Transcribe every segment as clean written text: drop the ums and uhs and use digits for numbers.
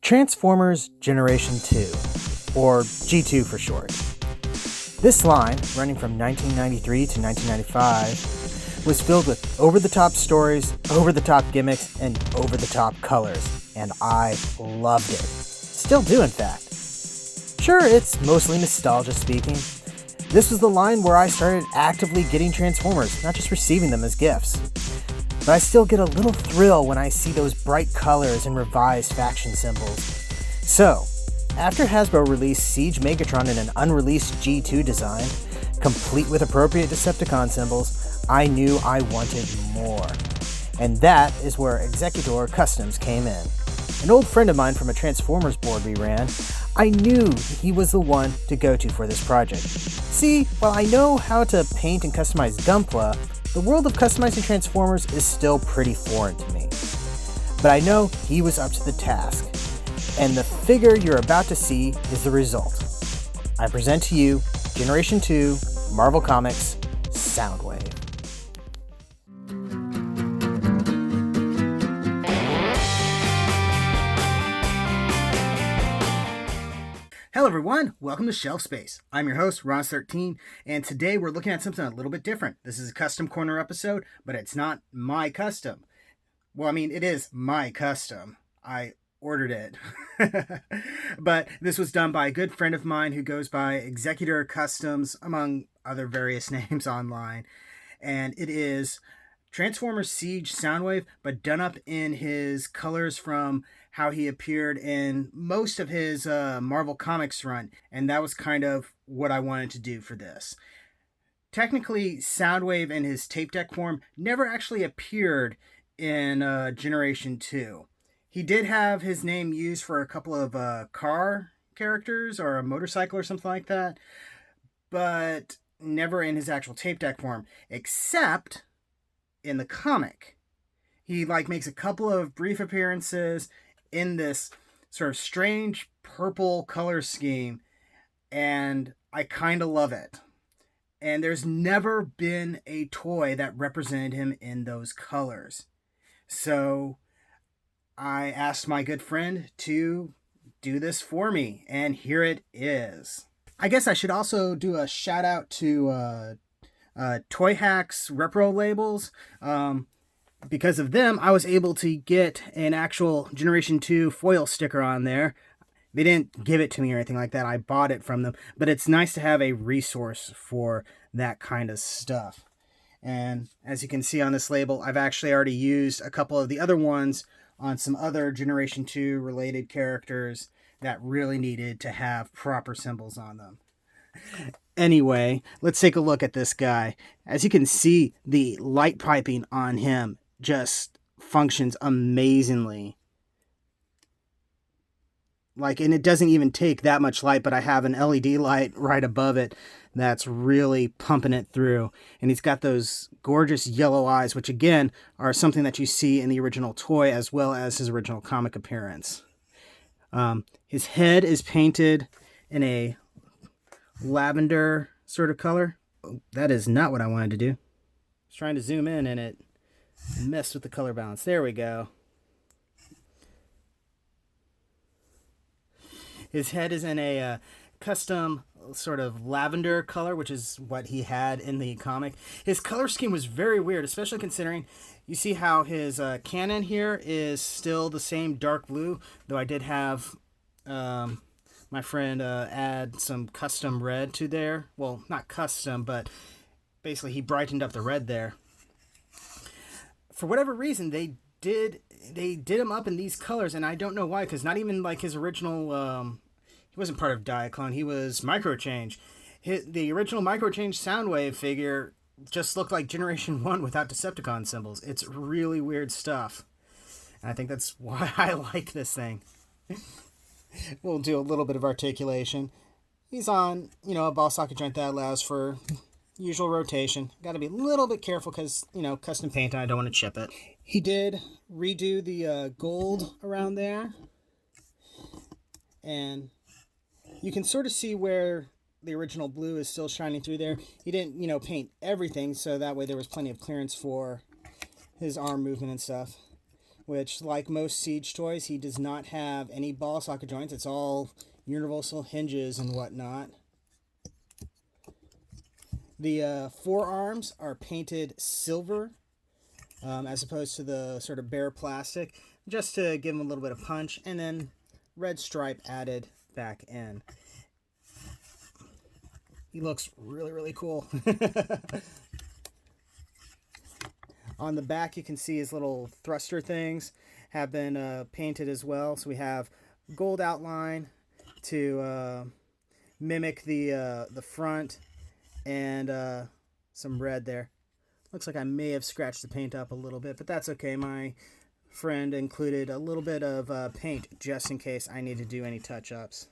Transformers Generation 2, or G2 for short. This line, running from 1993 to 1995, was filled with over-the-top stories, over-the-top gimmicks, and over-the-top colors, and I loved it. Still do, in fact. Sure, it's mostly nostalgia speaking. This was the line where I started actively getting Transformers, not just receiving them as gifts. But I still get a little thrill when I see those bright colors and revised faction symbols. So, after Hasbro released Seige Megatron in an unreleased G2 design, complete with appropriate Decepticon symbols, I knew I wanted more. And that is where Executor Customs came in. An old friend of mine from a Transformers board we ran, I knew he was the one to go to for this project. See, while I know how to paint and customize Gunpla, the world of customizing Transformers is still pretty foreign to me. But I know he was up to the task, and the figure you're about to see is the result. I present to you Generation 2 Marvel Comics Soundwave. Hello everyone, welcome to Shelf Space. I'm your host, Ron13, and today we're looking at something a little bit different. This is a custom corner episode, but it's not my custom. Well, I mean, it is my custom. I ordered it. But this was done by a good friend of mine who goes by Executor Customs, among other various names online. And it is Transformers Seige Soundwave, but done up in his colors from how he appeared in most of his Marvel Comics run, and that was kind of what I wanted to do for this. Technically, Soundwave in his tape deck form never actually appeared in Generation 2. He did have his name used for a couple of car characters or a motorcycle or something like that, but never in his actual tape deck form, except in the comic. He makes a couple of brief appearances in this sort of strange purple color scheme, and I kind of love it. And there's never been a toy that represented him in those colors. So I asked my good friend to do this for me, and here it is. I guess I should also do a shout out to Toy Hacks Repro Labels. Because of them, I was able to get an actual Generation 2 foil sticker on there. They didn't give it to me or anything like that. I bought it from them. But it's nice to have a resource for that kind of stuff. And as you can see on this label, I've actually already used a couple of the other ones on some other Generation 2 related characters that really needed to have proper symbols on them. Anyway, let's take a look at this guy. As you can see, the light piping on him just functions amazingly. And it doesn't even take that much light, but I have an LED light right above it that's really pumping it through. And he's got those gorgeous yellow eyes, which again are something that you see in the original toy as well as his original comic appearance. His head is painted in a lavender sort of color. Oh, that is not what I wanted to do. I was trying to zoom in and it messed with the color balance. There we go. His head is in a custom sort of lavender color, which is what he had in the comic. His color scheme was very weird, especially considering you see how his cannon here is still the same dark blue, though I did have my friend add some custom red to there. Well, not custom, but basically he brightened up the red there. For whatever reason, they did him up in these colors, and I don't know why, because not even like his original, he wasn't part of Diaclone, he was Microchange. The original Microchange Soundwave figure just looked like Generation 1 without Decepticon symbols. It's really weird stuff. And I think that's why I like this thing. We'll do a little bit of articulation. He's on, a ball socket joint that allows for usual rotation. Got to be a little bit careful because, custom paint, I don't want to chip it. He did redo the gold around there. And you can sort of see where the original blue is still shining through there. He didn't, paint everything, so that way there was plenty of clearance for his arm movement and stuff. which, like most Seige toys, he does not have any ball socket joints. It's all universal hinges and whatnot. The forearms are painted silver as opposed to the sort of bare plastic, just to give him a little bit of punch, and then red stripe added back in. He looks really, really cool. On the back, you can see his little thruster things have been painted as well. So we have gold outline to mimic the front, and some red there. Looks like I may have scratched the paint up a little bit, but that's okay. My friend included a little bit of paint just in case I need to do any touch-ups.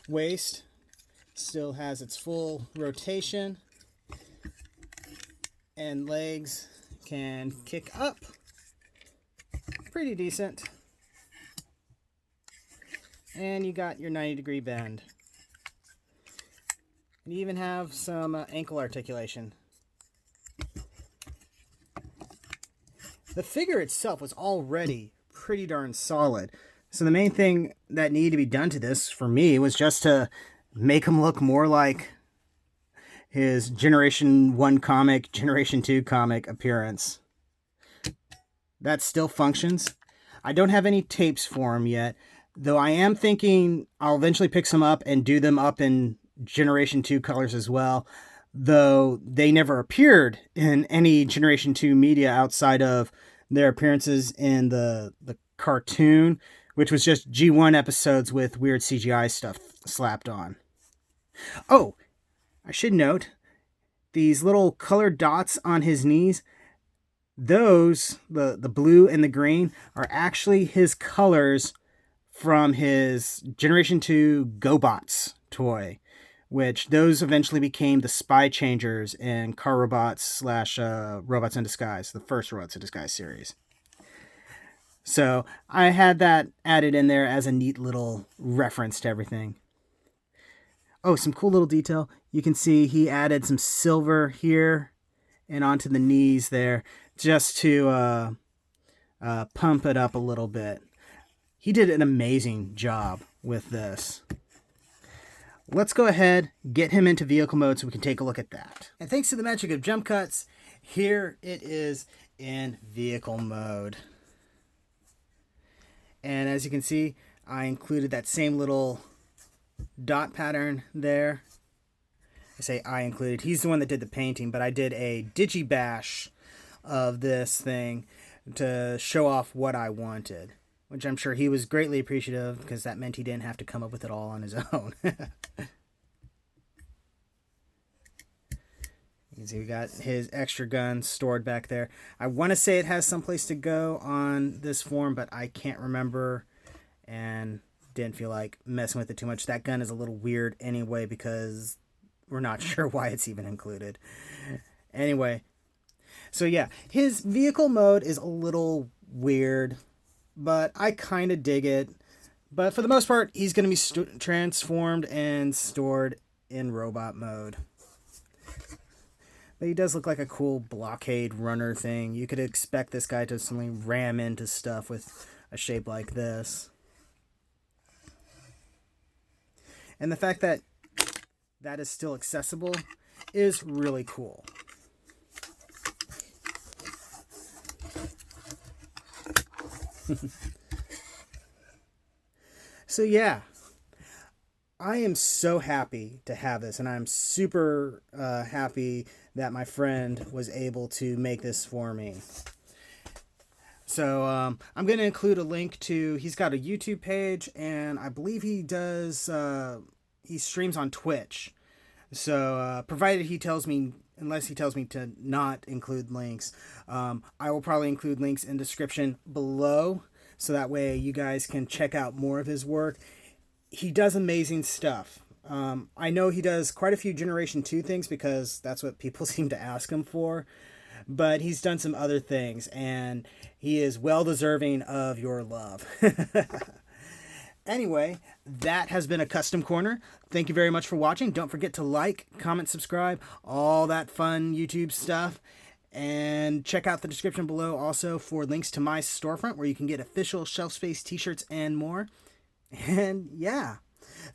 Waist still has its full rotation, and legs can kick up pretty decent, and you got your 90-degree bend. You even have some ankle articulation. The figure itself was already pretty darn solid, so the main thing that needed to be done to this for me was just to make him look more like his Generation 1 comic, Generation 2 comic appearance. That still functions. I don't have any tapes for him yet, though I am thinking I'll eventually pick some up and do them up in Generation 2 colors as well, though they never appeared in any Generation 2 media outside of their appearances in the cartoon, which was just G1 episodes with weird CGI stuff slapped on. Oh, I should note, these little colored dots on his knees, those, the blue and the green, are actually his colors from his Generation 2 GoBots toy, which those eventually became the Spy Changers in Car Robots / Robots in Disguise, the first Robots in Disguise series. So I had that added in there as a neat little reference to everything. Oh, some cool little detail. You can see he added some silver here and onto the knees there just to pump it up a little bit. He did an amazing job with this. Let's go ahead, get him into vehicle mode so we can take a look at that. And thanks to the magic of jump cuts, here it is in vehicle mode. And as you can see, I included that same little dot pattern there. I say I included. He's the one that did the painting, but I did a digibash of this thing to show off what I wanted, which I'm sure he was greatly appreciative because that meant he didn't have to come up with it all on his own. You can see we got his extra gun stored back there. I want to say it has someplace to go on this form, but I can't remember and didn't feel like messing with it too much. That gun is a little weird anyway because we're not sure why it's even included. Anyway, so yeah, his vehicle mode is a little weird, but I kind of dig it. But for the most part, he's going to be transformed and stored in robot mode. But he does look like a cool blockade runner thing. You could expect this guy to suddenly ram into stuff with a shape like this. And the fact that that is still accessible is really cool. So yeah, I am so happy to have this, and I'm super happy that my friend was able to make this for me. So I'm going to include a link to, he's got a YouTube page, and I believe he does, he streams on Twitch. So provided he tells me, unless he tells me to not include links, I will probably include links in the description below, so that way you guys can check out more of his work. He does amazing stuff. I know he does quite a few Generation 2 things because that's what people seem to ask him for. But he's done some other things, and he is well deserving of your love. Anyway, that has been a Custom Corner. Thank you very much for watching. Don't forget to like, comment, subscribe, all that fun YouTube stuff. And check out the description below also for links to my storefront where you can get official Shelf Space t-shirts and more. And yeah,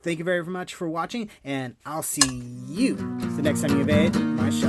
thank you very much for watching, and I'll see you the next time you invade my shelf.